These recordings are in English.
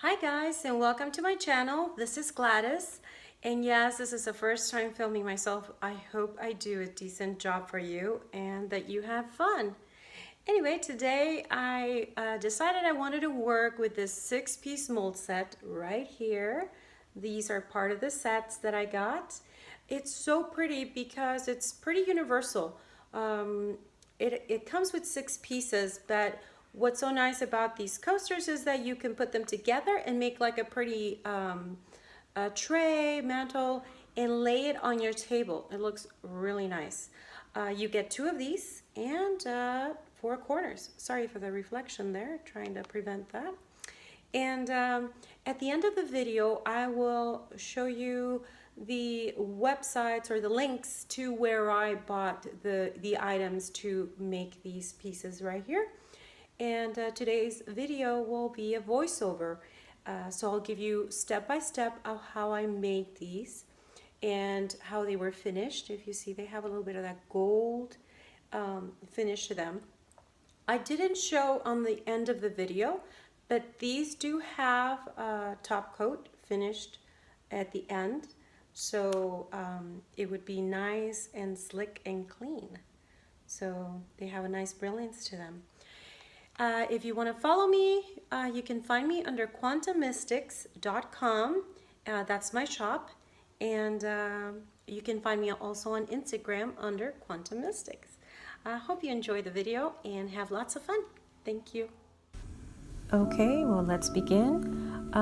Hi guys, and welcome to my channel. This is Gladys, and yes, this is the first time filming myself. I hope I do a decent job for you and that you have fun. Anyway, today I decided I wanted to work with this 6-piece mold set right here. These are part of the sets that I got. It's so pretty because it's pretty universal. It comes with 6 pieces, but what's so nice about these coasters is that you can put them together and make like a pretty a tray, mantle, and lay it on your table. It looks really nice. You get 2 of these and 4 corners. Sorry for the reflection there, trying to prevent that. And at the end of the video, I will show you the websites or the links to where I bought the items to make these pieces right here. And today's video will be a voiceover. So I'll give you step by step of how I made these and how they were finished. If you see, they have a little bit of that gold finish to them. I didn't show on the end of the video, but these do have a top coat finished at the end. So it would be nice and slick and clean. So they have a nice brilliance to them. If you want to follow me, you can find me under QuantumMystics.com. That's my shop. And you can find me also on Instagram under QuantumMystics. I hope you enjoy the video and have lots of fun. Thank you. Okay, well, let's begin.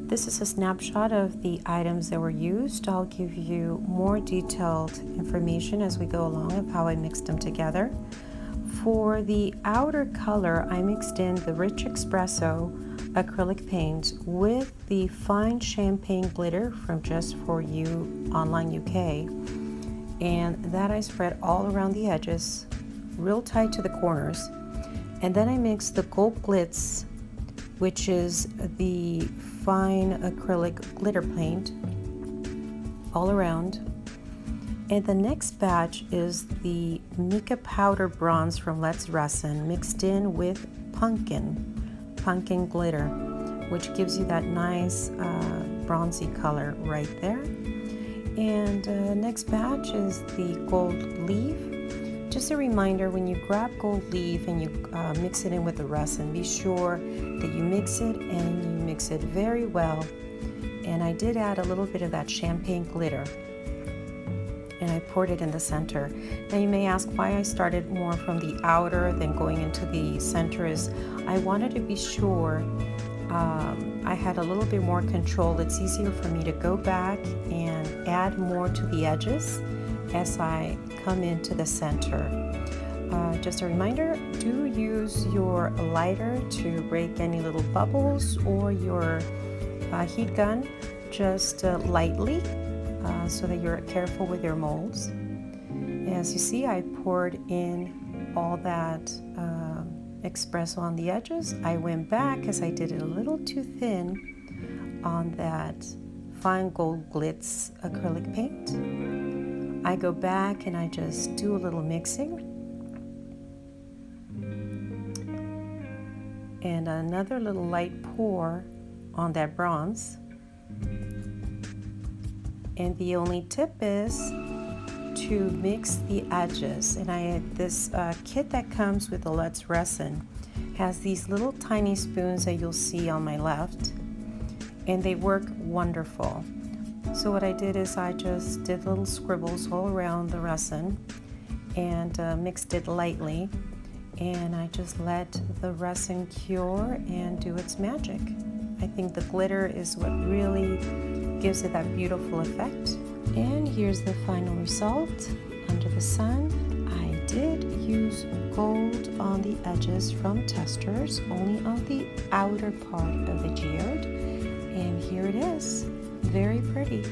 This is a snapshot of the items that were used. I'll give you more detailed information as we go along of how I mixed them together. For the outer color, I mixed in the rich Espresso acrylic paint with the fine champagne glitter from Just For You Online UK. And that I spread all around the edges, real tight to the corners. And then I mixed the gold Glitz, which is the fine acrylic glitter paint, all around. And the next batch is the mica powder bronze from Resin mixed in with pumpkin glitter, which gives you that nice bronzy color right there. And next batch is the gold leaf. Just a reminder, when you grab gold leaf and you mix it in with the resin, be sure that you mix it and you mix it very well. And I did add a little bit of that champagne glitter, and I poured it in the center. Now you may ask why I started more from the outer than going into the center. Is I wanted to be sure I had a little bit more control. It's easier for me to go back and add more to the edges as I come into the center. Just a reminder, do use your lighter to break any little bubbles, or your heat gun just lightly, so that you're careful with your molds. As you see, I poured in all that Espresso on the edges. I went back because I did it a little too thin on that fine gold Glitz acrylic paint. I go back and I just do a little mixing. And another little light pour on that bronze. And the only tip is to mix the edges. And this kit that comes with the Resin has these little tiny spoons that you'll see on my left, and they work wonderful. So what I did is I just did little scribbles all around the resin and mixed it lightly, and I just let the resin cure and do its magic. I think the glitter is what really gives it that beautiful effect. And here's the final result. Under the sun, I did use gold on the edges from testers, only on the outer part of the geode. And here it is, very pretty.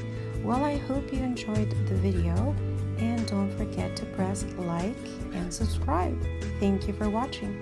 Well, I hope you enjoyed the video, and don't forget to press like and subscribe. Thank you for watching.